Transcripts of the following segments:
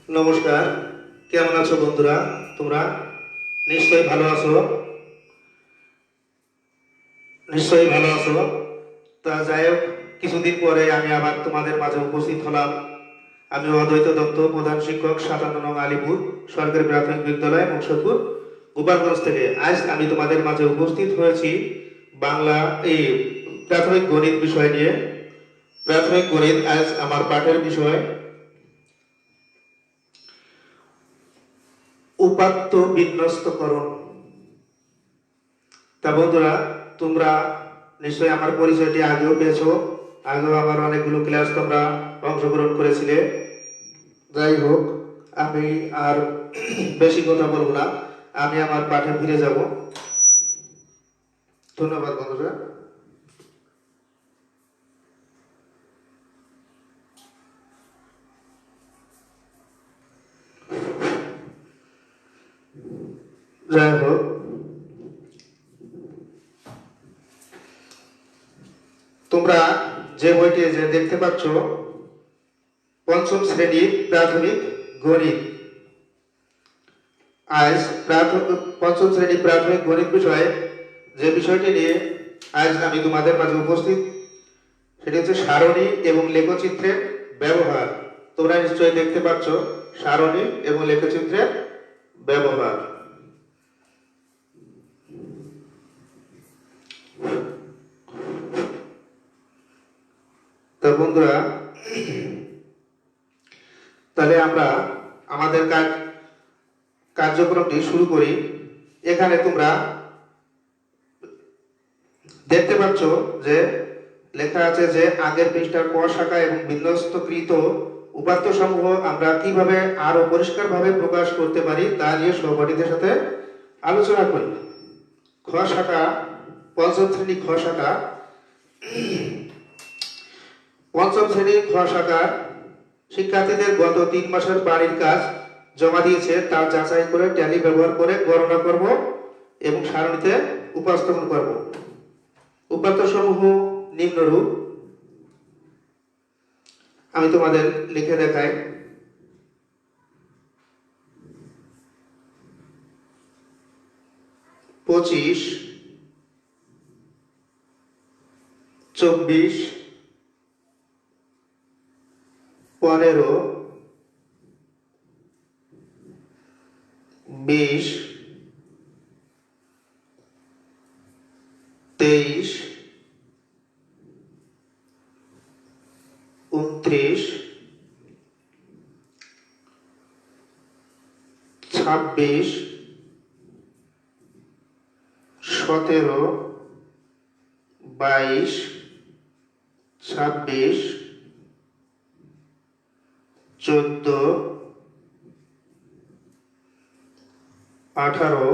নমস্কার, কেমন আছো বন্ধুরা? তোমরা নিশ্চয়ই ভালো আছো। তা যাই হোক, কিছুদিন পরে আমি আবার তোমাদের মাঝে উপস্থিত হলাম। আমি অদ্বৈত দত্ত, প্রধান শিক্ষক, 57 নং আলিপুর সরকারি প্রাথমিক বিদ্যালয়, মুকসদপুর, গোপালগঞ্জ থেকে। আজ আমি তোমাদের মাঝে উপস্থিত হয়েছি বাংলা এই প্রাথমিক গণিত বিষয় নিয়ে। প্রাথমিক গণিত আজ আমার পাঠের বিষয় উপাত্ত বিন্যস্তকরণ। তা বন্ধুরা, তোমরা নিশ্চয়ই আমার পরিচয়টি আগেও পেয়েছো। আগেও আমার অনেকগুলো ক্লাস তোমরা অংশগ্রহণ করেছিলে। যাই হোক, আমি আর বেশি কথা বলবো না, আমি আমার পাঠে ফিরে যাব। ধন্যবাদ বন্ধুরা। যাই হোক, তোমরা যে বইটি যে দেখতে পাচ্ছ, পঞ্চম শ্রেণীর প্রাথমিক গণিত। আজ পঞ্চম শ্রেণীর প্রাথমিক গণিত বিষয়ে যে বিষয়টি নিয়ে আজ আমি তোমাদের মাঝে উপস্থিত, সেটি হচ্ছে সারণী এবং লেখচিত্রের ব্যবহার। তোমরা নিশ্চয়ই দেখতে পাচ্ছ সারণী এবং লেখচিত্রের ব্যবহার। তো বন্ধুরা, তাহলে আমরা আমাদের কার্যক্রমটি শুরু করি। এখানে তোমরা দেখতে পাচ্ছ যে লেখা আছে যে আগের পৃষ্ঠার ক শাখা এবং বিন্যস্তকৃত উপাত্ত সমূহ আমরা কিভাবে আরো পরিষ্কারভাবে প্রকাশ করতে পারি তা নিয়ে সহপাঠীদের সাথে আলোচনা করি। খ শাখা, পঞ্চম শ্রেণী খ শাখা। পঞ্চম শ্রেণীর খ শাখার শিক্ষার্থীদের গত 3 মাসের বাড়ির কাজ জমা দিয়েছে, তা যাচাই করে ট্যালি ব্যবহার করে গণনা করব এবং সারণীতে উপস্থাপন করব। উপাত্ত সমূহ নিম্নরূপ। আমি তোমাদের লিখে দেখাই। পঁচিশ, 24, 15, 20, 23, 29, 26, 17, 22, 26, 14, 18,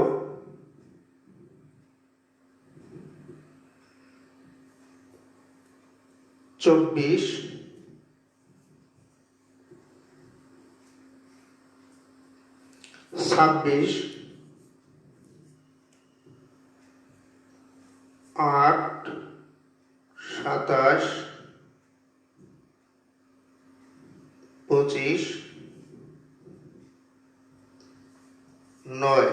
24, 26, 8, 27, 25, 9।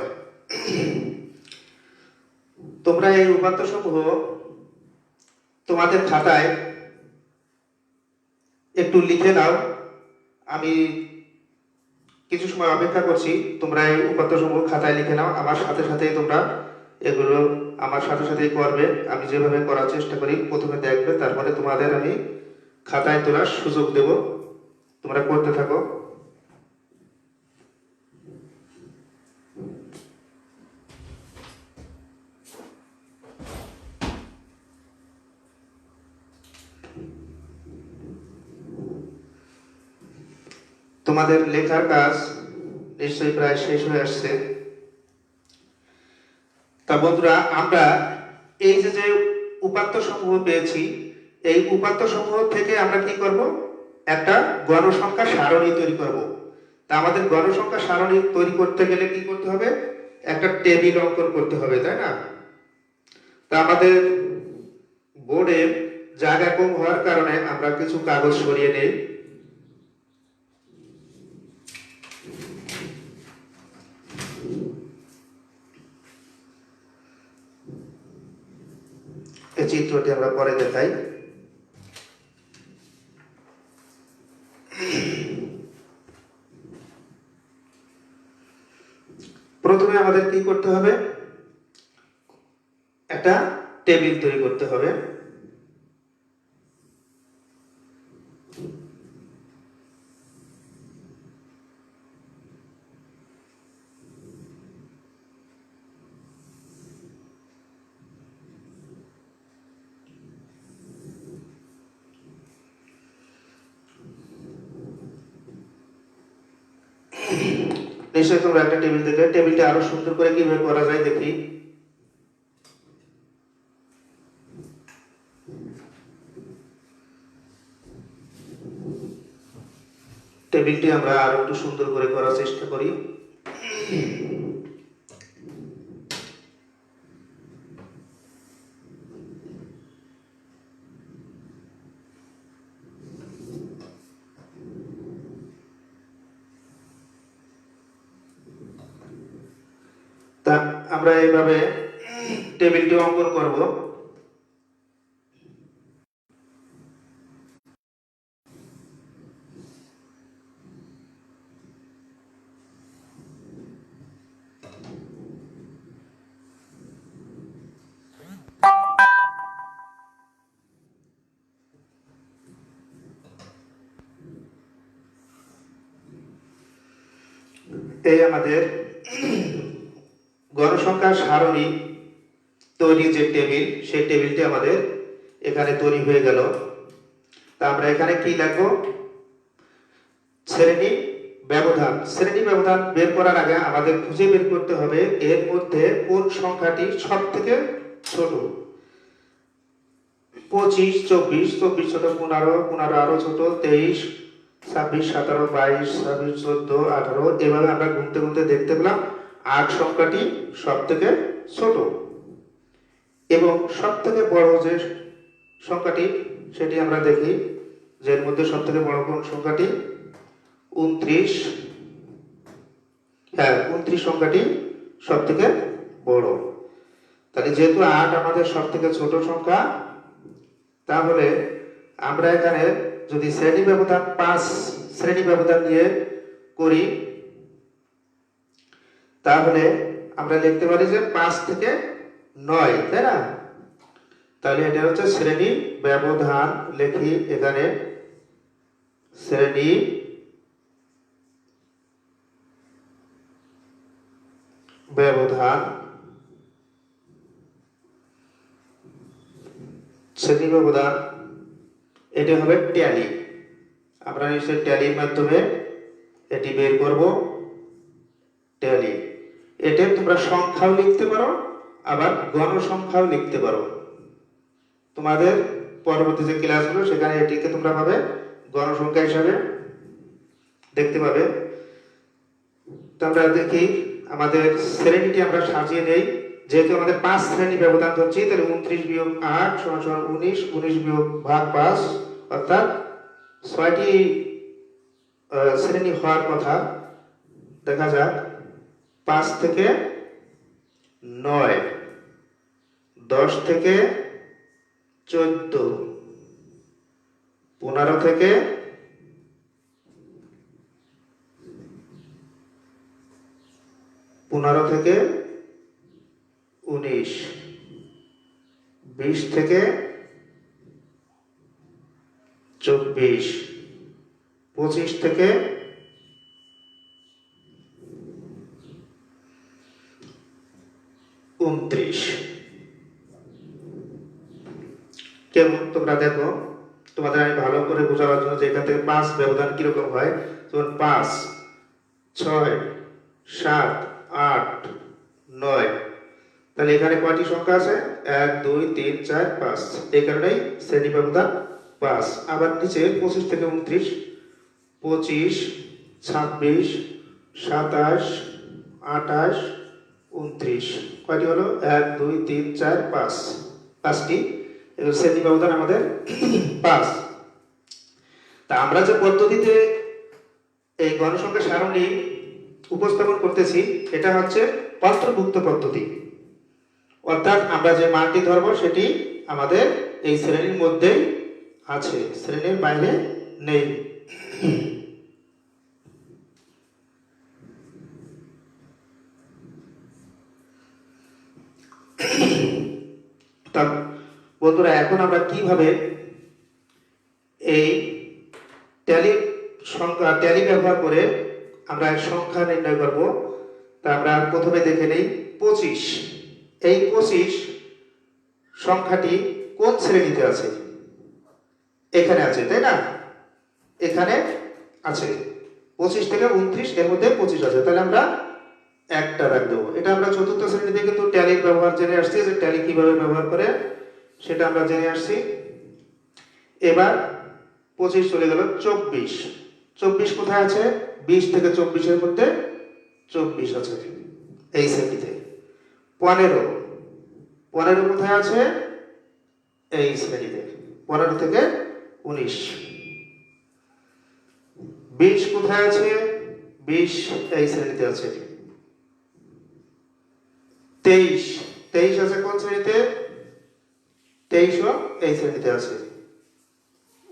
তোমরা এই উপাত্ত সমূহ তোমাদের খাতায় একটু লিখে নাও। আমি কিছু সময় অপেক্ষা করছি, তোমরা এই উপাত্ত সমূহ খাতায় লিখে নাও। আমার সাথে সাথে তোমরা এগুলো আমার সাথে সাথেই করবে। আমি যেভাবে করার চেষ্টা করি, প্রথমে দেখবে, তারপরে তোমাদের আমি খাতায় তোলার সুযোগ দেব। তোমরা করতে থাকো। তোমাদের লেখার কাজ নিশ্চয়ই প্রায় শেষ হয়ে আসছে। তা বন্ধুরা, আমরা এই যে উপাত্ত সমূহ পেয়েছি, এই উপাত্ত সমূহ থেকে আমরা কি করব? একটা গণসংখ্যা সারণী তৈরি করব। তা আমাদের গণসংখ্যা সারণী তৈরি করতে গেলে কি করতে হবে? একটা টেবিল অঙ্কন করতে হবে, তাই না? তা আমাদের বোর্ডে জায়গা কম হওয়ার কারণে আমরা কিছু কাগজ সরিয়ে নেই। এই চিত্রটি আমরা পরে দেখাই। প্রথমে আমাদের কি করতে হবে, একটা টেবিল তৈরি করতে হবে। নিশ্চয়ই তোমরা একটা টেবিল দেখবে, টেবিলটা আরো সুন্দর করে কিভাবে করা যায় দেখি। টেবিলটি আমরা আরো একটু সুন্দর করে করার চেষ্টা করি। তা আমরা এইভাবে টেবিলটি অঙ্কন করব। এই আমাদের গণসংখ্যার সারণী তৈরি যে টেবিল, সেই টেবিলটি আমাদের এখানে তৈরি হয়ে গেল। তা আমরা এখানে কি লিখবো, শ্রেণী ব্যবধান। শ্রেণী ব্যবধান বের করার আগে আমাদের খুঁজে বের করতে হবে এর মধ্যে কোন সংখ্যাটি সব থেকে ছোট। 25, 24, 24 ছোট, 15, 15 আরো ছোট, 23, 26, 17, 22, 26, 14, 18, এভাবে আমরা গুনতে গুনতে দেখতে পেলাম 8 সংখ্যাটি সব থেকে ছোট। এবং সব থেকে বড় যে সংখ্যাটি সেটি আমরা দেখি, যে এর মধ্যে সব থেকে বড় কোন সংখ্যাটি, 29। হ্যাঁ, 29 সংখ্যাটি সব থেকে বড়। তাহলে যেহেতু 8 আমাদের সব থেকে ছোট সংখ্যা, তাহলে আমরা এখানে যদি শ্রেণী ব্যবধান 5 শ্রেণী ব্যবধান দিয়ে করি, তাহলে আমরা লিখতে পারি যে 5 থেকে 9, তাই না? তাহলে এটা হচ্ছে শ্রেণী ব্যবধান। লিখি এখানে শ্রেণী ব্যবধান। শ্রেণী ব্যবধান এটা হবে ট্যালি। আমরা নিশ্চয়ই ট্যালির মাধ্যমে এটি বের করব। ট্যালি এটা তোমরা সংখ্যাও লিখতে পারো, আবার গণসংখ্যাও লিখতে পারো। তোমাদের পরবর্তী যে ক্লাসগুলো সেখানে এটিকে তোমরা পাবে গণসংখ্যা হিসাবে দেখতে পাবে। তো আমরা দেখি আমাদের শ্রেণীটি আমরা সাজিয়ে নেই। যেহেতু আমাদের 5 শ্রেণী ব্যবধান ধরছি, তাহলে 29 বিয়োগ 8 সমান 19, 19 বিয়োগ ভাগ 5, অর্থাৎ 6টি শ্রেণী হওয়ার কথা। দেখা যাক, 5 থেকে 9, 10 থেকে 14, 15 থেকে 19, 20 থেকে 24, 25 থেকে 29। কেমন তোমরা দেখো, তোমাদের আমি ভালো করে বোঝাবার জন্য যে এখান থেকে 5 ব্যবধান কিরকম হয়। যেমন 5, 6, 7, 8, 9। তাহলে এখানে কয়টি সংখ্যা আছে? 1, 2, 3, 4, 5। এই কারণেই শ্রেণী ব্যবধান 5। আবার নিচে 25 থেকে 29, 25, 26, 27, 28, 29। কয়টি হলো? 1, 2, 3, 4, 5, 5টি। শ্রেণী ব্যবধান আমাদের 5। তা আমরা যে পদ্ধতিতে এই গণসংখ্যা সারণী উপস্থাপন করতেছি এটা হচ্ছে অন্তর্ভুক্ত পদ্ধতি, অর্থাৎ আমরা যে মানটি ধরবো সেটি আমাদের এই শ্রেণীর মধ্যেই আছে, শ্রেণীর বাইরে নেই। তা বন্ধুরা, এখন আমরা কিভাবে এই ট্যালি ব্যবহার করে আমরা সংখ্যা নির্ণয় করব, তা আমরা প্রথমে দেখে নেই 25। এই 25 সংখ্যাটি কোন শ্রেণীতে আছে? এখানে আছে, তাই না? এখানে আছে 25 থেকে 29, এর মধ্যে 25 আছে, তাহলে আমরা একটা রাখ দেবো। এটা আমরা চতুর্থ শ্রেণীতে কিন্তু ট্যালির ব্যবহার জেনে আসছি, যে ট্যালি কিভাবে ব্যবহার করে সেটা আমরা জেনে আসছি। এবার 25 চলে গেল 24। 24 কোথায় আছে? 20 থেকে 24 এর মধ্যে 24 আছে এই শ্রেণীতে। 15 কোথায় আছে? এই শ্রেণীতে 15 থেকে 19। 20 কোথায় আছে? 20 এই শ্রেণীতে আছে। 23 আছে কোন শ্রেণীতে? 23ও এই শ্রেণীতে আছে।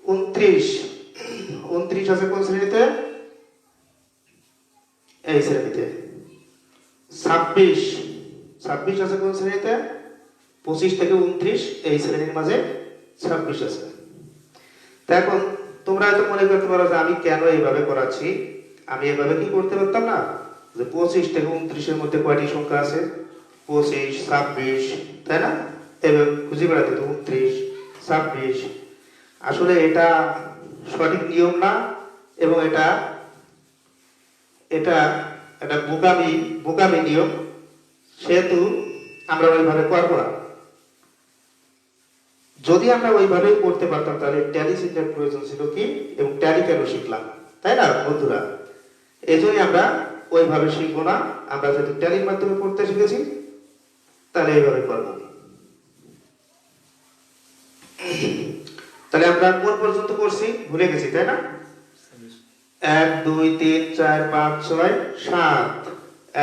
29 আছে কোন শ্রেণীতে? এই শ্রেণীতে। 26 আছে কোন শ্রেণীতে? 25 থেকে 29 এই শ্রেণীর মাঝে 26 আছে। তা এখন তোমরা হয়তো মনে করতে পারো যে আমি কেন এইভাবে করাচ্ছি, আমি এভাবে কি করতে পারতাম না, যে 25 থেকে 29 এর মধ্যে কয়টি সংখ্যা আছে? 25, 26, তাই না? এবার খুঁজে বেড়াতে তো 29, 26। আসলে এটা সঠিক নিয়ম না, এবং এটা একটা বোকামি নিয়ম, সেহেতু আমরা ওইভাবে করবো না। যদি আমরা ওইভাবে করতে পারতাম তাহলে ট্যালি শেখার প্রয়োজন ছিল কি, এবং ট্যালি কেন শিখলাম, তাই না বন্ধুরা? এই জন্যই আমরা ওইভাবে শিখবো না। আমরা যদি ট্যালির মাধ্যমে পড়তে শিখেছি তাহলে এইভাবে করব। তাহলে আমরা কোন পর্যন্ত করছি ভুলে গেছি, তাই না? 1 2 3 4 5 6 7,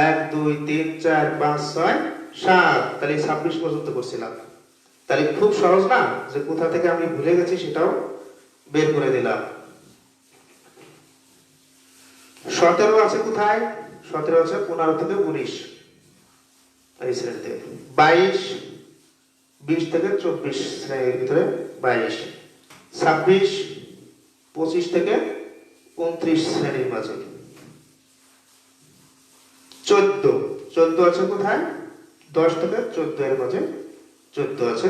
1 2 3 4 5 6 7, তাহলে 26 পর্যন্ত করছিলাম। তাহলে খুব সহজ না, যে কোথা থেকে আমি ভুলে গেছি সেটাও বের করে দিলাম। 17 আছে কোথায়? 17 আছে 15 থেকে 19 এই শ্রেণীতে। 22 20 থেকে 24 শ্রেণীর ভিতরে 22। 26 25 থেকে 29 শ্রেণীর মাঝে। 14 আছে কোথায়? 10 থেকে 14 এর মাঝে 14 আছে।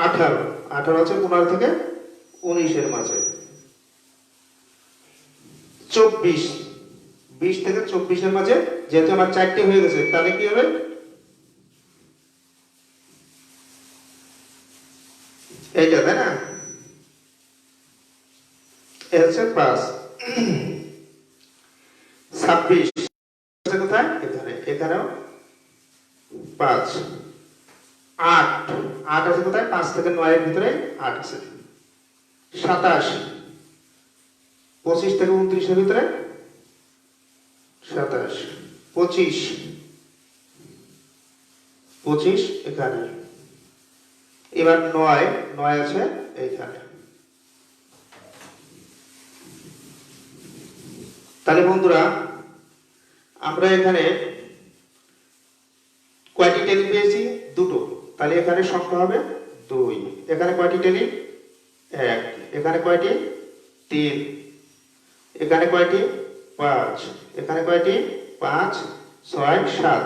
18 আছে 15 থেকে 19 এর মাঝে। 24 20 থেকে 24 এর মাঝে, যেহেতু আমার 4টি হয়ে গেছে তাহলে কি হবে? এইটা, তাই না? এর হচ্ছে 5। 26 আছে কোথায়? এখানেও 5। 8 আছে কোথায়? 5 থেকে 9 এর ভিতরে 8 আছে। 27 25 থেকে 29 এর ভিতরে 27। 25 এখানে। এবার 9 আছে এইখানে। তাহলে বন্ধুরা, আমরা এখানে কয়টি টেলি পেয়েছি? দুটো। তাহলে এখানে সংখ্যা হবে 2। এখানে কয়টি টেলি? 1। এখানে কয়টি? 3। এখানে কয়টি? 5। এখানে কয়টি? 5 6 7,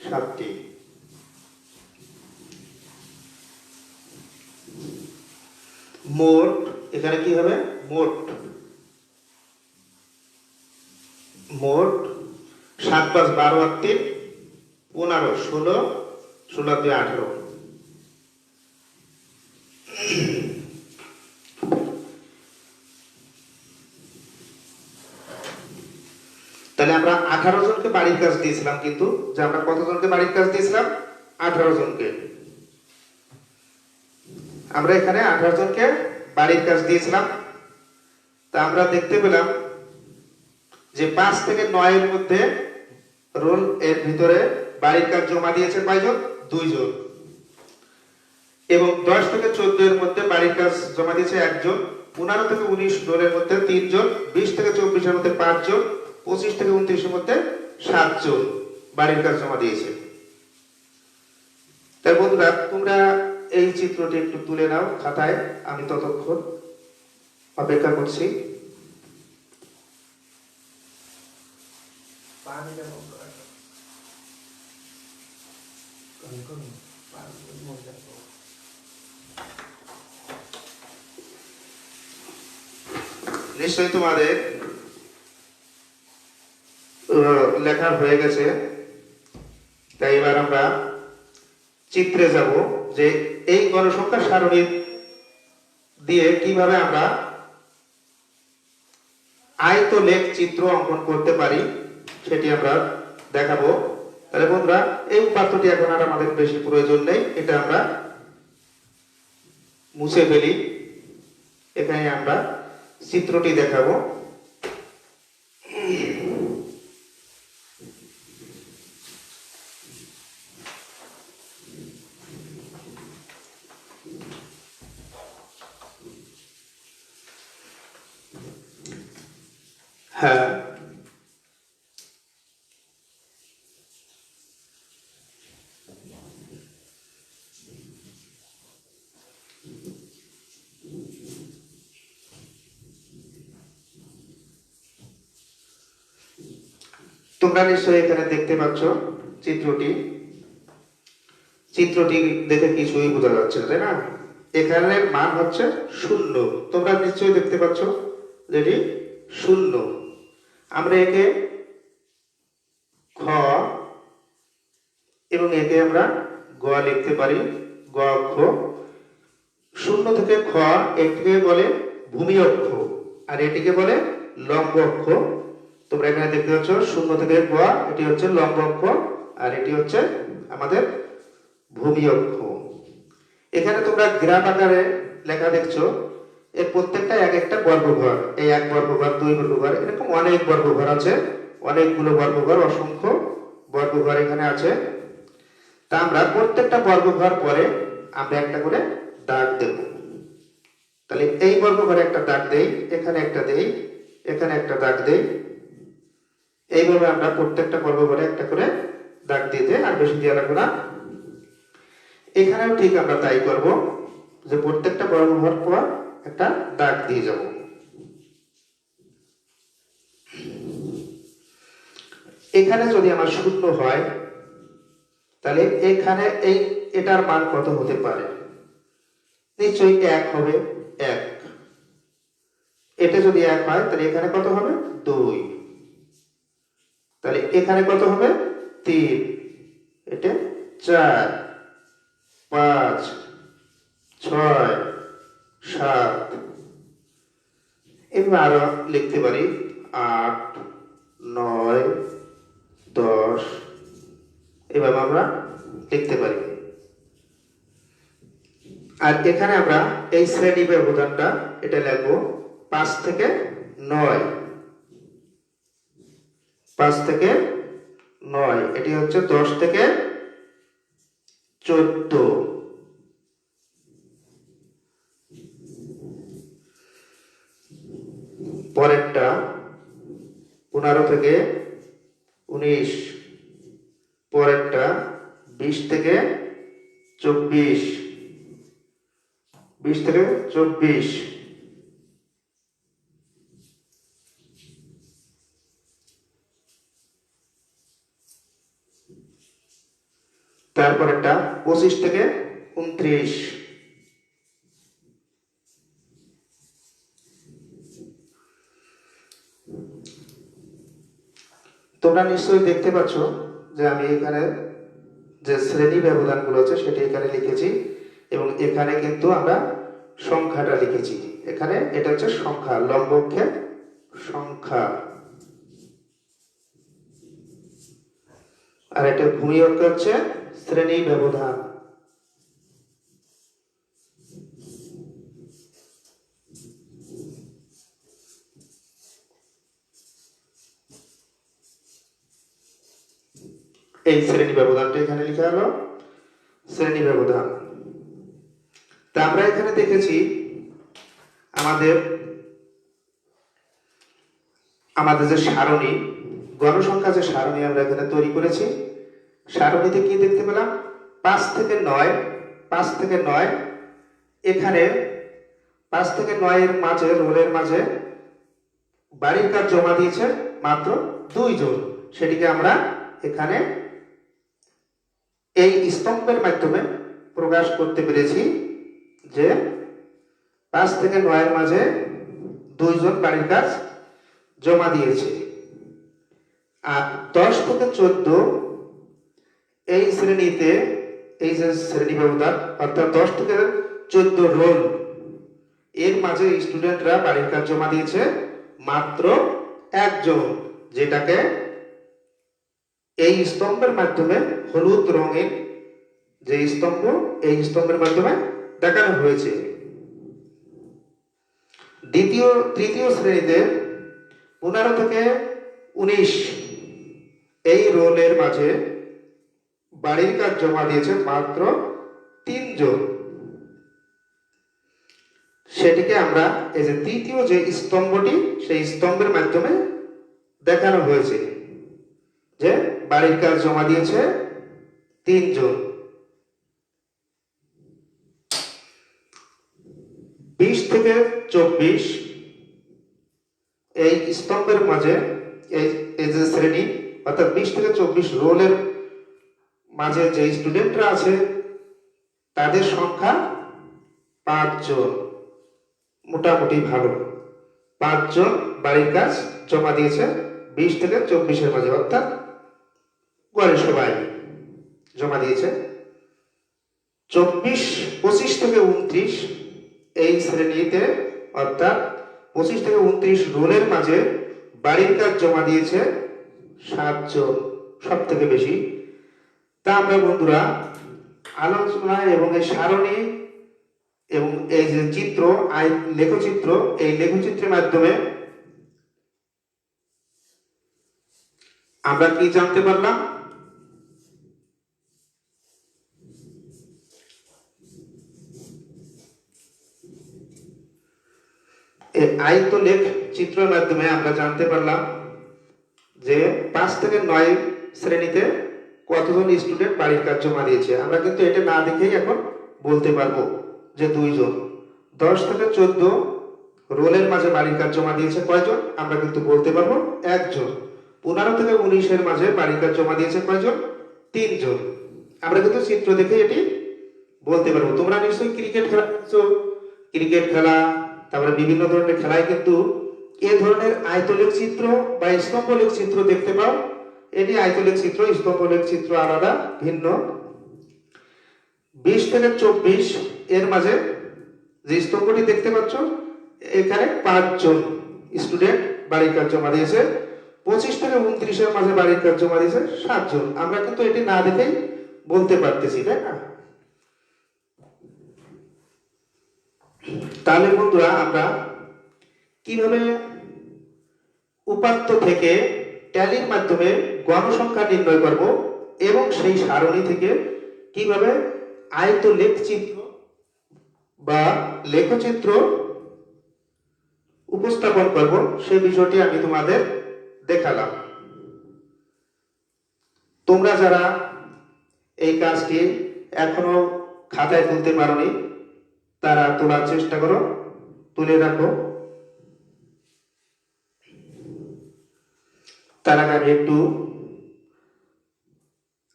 7টি। মোট এখানে কি হবে? মোট 7 5 12 আর 3 15 16 16 2 18। তাহলে আমরা 18 জনকে বাড়ির কাজ দিয়েছিলাম, কিন্তু যে আমরা কতজনকে বাড়ির কাজ দিয়েছিলাম? 18 জনকে। আমরা এখানে 18 জনকে বাড়ির কাজ দিয়েছিলাম। তা আমরা দেখতে পেলাম যে 5 থেকে 9 এর মধ্যে রোল এর ভিতরে বাড়ির কাজ জমা দিয়েছে কয়জন? 2 জন। এবং 10 থেকে 14 এর মধ্যে বাড়ির কাজ জমা দিয়েছে 1 জন। 15 থেকে 19 রোলের মধ্যে 3 জন। 20 থেকে 24 এর মধ্যে 5 জন। 25 থেকে 29 এর মধ্যে 7 জন বাড়ির কাজ জমা দিয়েছে। তাই বন্ধুরা, তোমরা এই চিত্রটি একটু তুলে নাও খাতায়, আমি ততক্ষণ অপেক্ষা করছি। নিশ্চয়ই তোমাদের লেখা হয়ে গেছে। তাই এবার আমরা চিত্রে যাব যে এই গণসংখ্যা সারণী দিয়ে কিভাবে আমরা আয়তলেখ চিত্র অঙ্কন করতে পারি সেটি আমরা দেখাবো। তাহলে বন্ধুরা, এই উপাত্তটি এখন আর আমাদের বেশি প্রয়োজন নেই, এটা আমরা মুছে ফেলি। এখানে আমরা চিত্রটি দেখাবো। হ্যাঁ, তোমরা নিশ্চয়ই এখানে দেখতে পাচ্ছ চিত্রটি। চিত্রটি দেখে কিছুই বোঝা যাচ্ছে না, তাই না? এখানের মান হচ্ছে 0। তোমরা নিশ্চয়ই দেখতে পাচ্ছ যেটি 0। আমরা একে খ এবং একে আমরা গ লিখতে পারি। গ অক্ষ। 0 থেকে খ এটিকে বলে ভূমি অক্ষ আর এটিকে বলে লম্ব অক্ষ। তোমরা এখানে দেখতে পাচ্ছ 0 থেকে গ, এটি হচ্ছে লম্ব অক্ষ আর এটি হচ্ছে আমাদের ভূমি অক্ষ। এখানে তোমরা গ্রাফ আকারে লেখা দেখছো, এর প্রত্যেকটা এক একটা বর্গঘর। এই 1 বর্গঘর, 2 বর্গঘর, এরকম অনেক বর্গঘর আছে। অনেকগুলো বর্গঘর, অসংখ্য বর্গঘর এখানে আছে। তা আমরা প্রত্যেকটা বর্গঘর পরে আমরা একটা করে দাগ দেব। তাহলে এই বর্গঘরে একটা দাগ দেই, এখানে একটা দেই, এখানে একটা দাগ দেই। এইভাবে আমরা প্রত্যেকটা বর্গঘরে একটা করে দাগ দিতে, আর বেশি দেওয়া লাগবে না। এখানেও ঠিক আমরা তাই করব, যে প্রত্যেকটা বর্গঘর পর একটা দাগ দিয়ে যাব। এখানে যদি আমার 0 হয় তাহলে এখানে এটার মান কত হতে পারে? নিশ্চয়ই 1 হবে। 1। এটা যদি 1 হয় তাহলে এখানে কত হবে? 2। তাহলে এখানে কত হবে? 3। এটা 4, 5, 6, 7। এবার আরো লিখতে পারি 8, 9, 10। এভাবে আমরা লিখতে পারি। আর এখানে আমরা এই শ্রেণী ব্যবধানটা এটা লিখবো 5 থেকে 9। 5 থেকে 9, এটি হচ্ছে 10 থেকে 14। পরেরটা 15 থেকে 19। পরেরটা 20 থেকে 24। 20 থেকে 24। তারপর একটা 25 থেকে 29। তোমরা নিশ্চয়ই দেখতে পাচ্ছ যে আমি এখানে যে শ্রেণী ব্যবধানগুলো আছে সেটা এখানে লিখেছি এবং এখানে কিন্তু আমরা সংখ্যাটা লিখেছি। এখানে এটা হচ্ছে সংখ্যা, লম্ব অক্ষের সংখ্যা, আর এটা ভূমি অক্ষ হচ্ছে শ্রেণী ব্যবধান। এই শ্রেণী ব্যবধানটা এখানে লেখা হলো শ্রেণী ব্যবধান। তা আমরা এখানে দেখেছি আমাদের আমাদের যে সারণী, গণসংখ্যা যে সারণী আমরা এখানে তৈরি করেছি, সারণীতে কি দেখতে পেলাম 5 থেকে 9, 5 থেকে 9, এখানে 5 থেকে 9 এর মাঝে রোলের মাঝে বাড়ির কাজ জমা দিয়েছে মাত্র 2 জন। সেটিকে আমরা এখানে এই স্তম্ভের মাধ্যমে প্রকাশ করতে পেরেছি যে 5 থেকে 9 এর মাঝে 2 জন বাড়ির কাজ জমা দিয়েছে। আর 10 থেকে 14 এই শ্রেণীতে, এই যে শ্রেণী ব্যবধান অর্থাৎ 10 থেকে 14 রোল এর মাঝে স্টুডেন্টরা বাড়ির কাজ জমা দিয়েছে মাত্র 1 জন, যেটাকে এই স্তম্ভের মাধ্যমে হলুদ রঙের যে স্তম্ভ, এই স্তম্ভের মাধ্যমে দেখানো হয়েছে। তৃতীয় শ্রেণীতে 15 থেকে 19 এই রোলের মাঝে বাড়ির কাজ জমা দিয়েছে মাত্র 3 জন। সেটিকে আমরা এই যে তৃতীয় যে স্তম্ভটি, সেই স্তম্ভের মাধ্যমে দেখানো হয়েছে যে বাড়ির কাজ জমা দিয়েছে 3 জন। 20 থেকে 24 এই স্তম্ভের মাঝে এই যে শ্রেণী অর্থাৎ 20 থেকে 24 রোলের মাঝে যে স্টুডেন্টরা আছে তাদের সংখ্যা 5 জন। মোটামুটি ভালো, 5 জন বাড়ির কাজ জমা দিয়েছে 20 থেকে 24 এর মাঝে, অর্থাৎ গড়ে সবাই জমা দিয়েছে। 25 থেকে 29 এই শ্রেণীতে অর্থাৎ 25 থেকে 29 রোলের মাঝে বাড়ির কাজ জমা দিয়েছে 7 জন, সব থেকে বেশি। তা আমরা বন্ধুরা আলোচনা এবং এই সারণী এবং এই যে চিত্র, লেখচিত্র, এই লেখচিত্রের মাধ্যমে আমরা কি জানতে পারলাম? এই আয়তলেখ চিত্রের মাধ্যমে আমরা জানতে পারলাম যে 5 থেকে 9 শ্রেণীতে কতজন স্টুডেন্ট বাড়ির কাজ জমা দিয়েছে। আমরা কিন্তু এটা না দেখেই এখন বলতে পারবো যে 2 জন। 10 থেকে 14 রোলের মাঝে বাড়ির কাজ জমা দিয়েছে কয়জন, আমরা কিন্তু বলতে পারবো 1 জন। 15 থেকে 19 এর মাঝে বাড়ির কাজ জমা দিয়েছে কয়জন, 3 জন। আমরা কিন্তু চিত্র দেখে এটি বলতে পারবো। তোমরা নিশ্চয়ই ক্রিকেট খেলা দেখছো, ক্রিকেট খেলা, তারপরে বিভিন্ন ধরনের খেলায় কিন্তু এ ধরনের আয়তলেখ চিত্র বা স্তম্ভলেখ চিত্র দেখতে পাও। এটি আয়তলেখ চিত্র, স্তম্ভলেখ চিত্র আলাদা, ভিন্ন। 20 থেকে 24 এর মাঝে যে স্তম্ভটি দেখতে পাচ্ছ, এখানে 5 জন স্টুডেন্ট বাড়ির কাজ জমা দিয়েছে। 25 থেকে 29 এর মাঝে বাড়ির কাজ জমা দিয়েছে 7 জন। আমরা কিন্তু এটি না দেখেই বলতে পারতেছি, তাই না? তাহলে বন্ধুরা আমরা কিভাবে উপাত্ত থেকে ট্যালির মাধ্যমে গণসংখ্যা নির্ণয় করব এবং সেই সারণী থেকে কিভাবে আয়তলেখ চিত্র বা লেখচিত্র উপস্থাপন করব সেই বিষয়টি আমি তোমাদের দেখালাম। তোমরা যারা এই কাজটি এখনো খাতায় তুলতে পারোনি তারা তোলার চেষ্টা করো, তুলে রাখো। তার আগে আমি একটু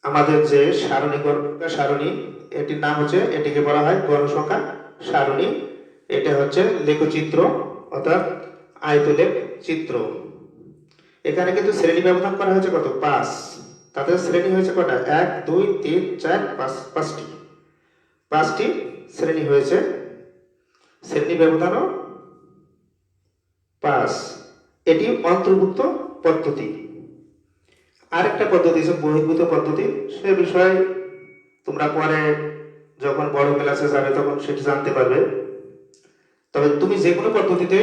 আমাদের যে সারণী, এটির নাম হচ্ছে, এটিকে বলা হয় গণসংখ্যা সারণী। এটা হচ্ছে লেখচিত্র অর্থাৎ আয়তলেখ চিত্র। এখানে কিন্তু শ্রেণী ব্যবধান করা হয়েছে কত, 5। তাদের শ্রেণী হয়েছে কটা, 1 2 3 4 5, 5টি শ্রেণী হয়েছে। শ্রেণী ব্যবধানও 5। এটি অন্তর্ভুক্ত পদ্ধতি। আরেকটা পদ্ধতি হচ্ছে বহির্ভূত পদ্ধতি। সে বিষয়ে তোমরা পরে যখন বড় ক্লাসে যাবে তখন সেটি জানতে পারবে। তবে তুমি যে কোনো পদ্ধতিতে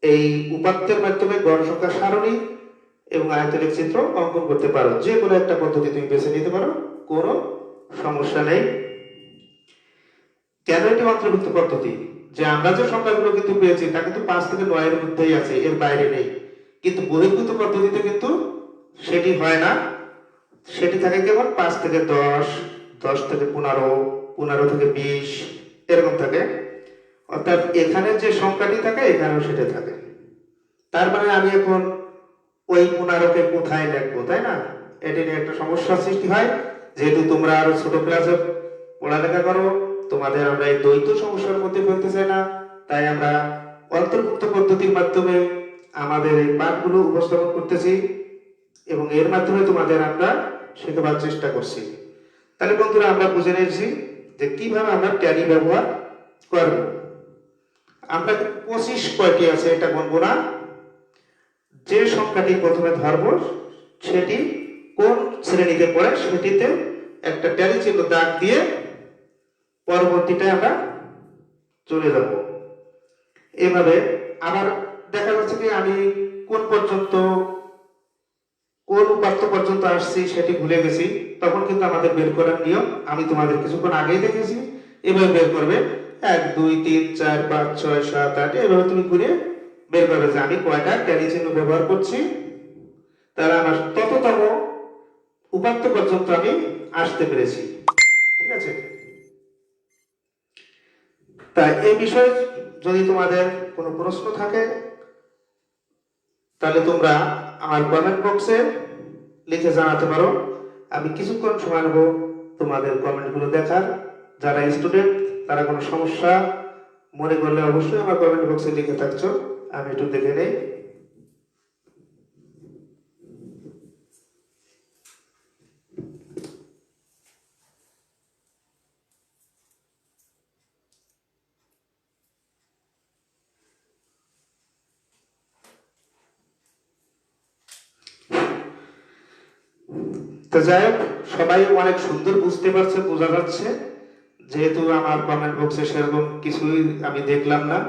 এই উপাত্তের মাধ্যমে গণসংখ্যা সারণী এবং আয়তলেখ চিত্র অঙ্কন করতে পারো। যে কোনো একটা পদ্ধতি তুমি বেছে নিতে পারো, কোনো সমস্যা নেই। কেন এটি অন্তর্ভুক্ত পদ্ধতি? যে আমরা যে সংখ্যাগুলো কিন্তু পেয়েছি তা কিন্তু 5 থেকে 9 এর মধ্যেই আছে, এর বাইরে নেই। কিন্তু বহির্ভূত পদ্ধতিতে কিন্তু সেটি হয় না, সেটি থাকে কেবল 5 থেকে 10, 10 থেকে 15, 15 থেকে 20 এরকম থাকে। অর্থাৎ এখানে যে সংখ্যাটি থাকে এখানেও সেটা থাকে। তার মানে আমি এখন ওই 15কে কোথায় লিখবো, তাই না? এটি নিয়ে একটা সমস্যার সৃষ্টি হয়। যেহেতু তোমরা আরো ছোট ক্লাসে পড়ালেখা করো, তোমাদের আমরা এই দ্বৈত সমস্যার মধ্যে ফেলতে চাই না, তাই আমরা অন্তর্ভুক্ত পদ্ধতির মাধ্যমে আমাদের এই পাঠগুলো উপস্থাপন করতেছি এবং এর মাধ্যমে তোমাদের আমরা শেখাবার চেষ্টা করছি। তাহলে বন্ধুরা, আমরা বুঝে নিয়েছি যে কিভাবে আমরা ট্যালি ব্যবহার করব। আমরা 25 কয়টি আছে এটা গণবো না, যে সংখ্যাটি প্রথমে ধরবো সেটি কোন শ্রেণীতে পড়ে সেটিতে একটা ট্যালি চিহ্ন দাগ দিয়ে পরবর্তীটায় আমরা চলে যাব। এভাবে আবার দেখা যাচ্ছে কি আমি কোন পর্যন্ত, কোন উপাত্ত পর্যন্ত আসছি সেটি ভুলে গেছি, তখন কিন্তু আমাদের বের করার নিয়ম আমি তোমাদের কিছুক্ষণ আগেই দেখেছি। এভাবে বের করবে 1 2 3 4 5 6 7 8, এভাবে তুমি ঘুরে বের করবে যে আমি কয়টা ট্যালি চিহ্ন ব্যবহার করছি, তাহলে আমার তততম উপাত্ত পর্যন্ত আমি আসতে পেরেছি। ঠিক আছে? তাই এই বিষয়ে যদি তোমাদের কোনো প্রশ্ন থাকে তাহলে তোমরা আমার কমেন্ট বক্সে লিখে জানাতে পারো। আমি কিছুক্ষণ সময় নেব তোমাদের কমেন্টগুলো দেখার। যারা স্টুডেন্ট তারা কোনো সমস্যা মনে করলে অবশ্যই আমার কমেন্ট বক্সে লিখে থাকছো, আমি একটু দেখে নেই। তো যাই হোক, সবাই অনেক সুন্দর বুঝতে পারছে, বোঝা যাচ্ছে। যেহেতু আমার কমেন্ট বক্সে সেরকম কিছুই আমি দেখলাম না,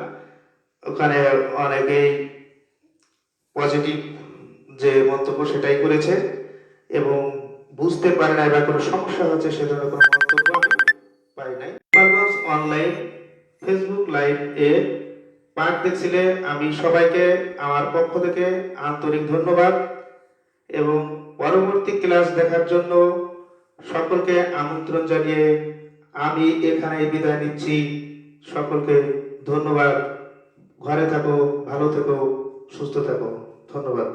ওখানে অনেকেই পজিটিভ যে মন্তব্য সেটাই করেছে এবং বুঝতে পারে নাই বা কোনো সমস্যা হচ্ছে সে ধরনের কোনো মন্তব্য আমি পাই নাই। গোপালগঞ্জ অনলাইন ফেসবুক লাইভ এ পাঠ দেখছিলে, আমি সবাইকে আমার পক্ষ থেকে আন্তরিক ধন্যবাদ এবং পরবর্তী ক্লাস দেখার জন্য সকলকে আমন্ত্রণ জানিয়ে আমি এখানে বিদায় নিচ্ছি। সকলকে ধন্যবাদ। ঘরে থাকো, ভালো থেকো, সুস্থ থাকো। ধন্যবাদ।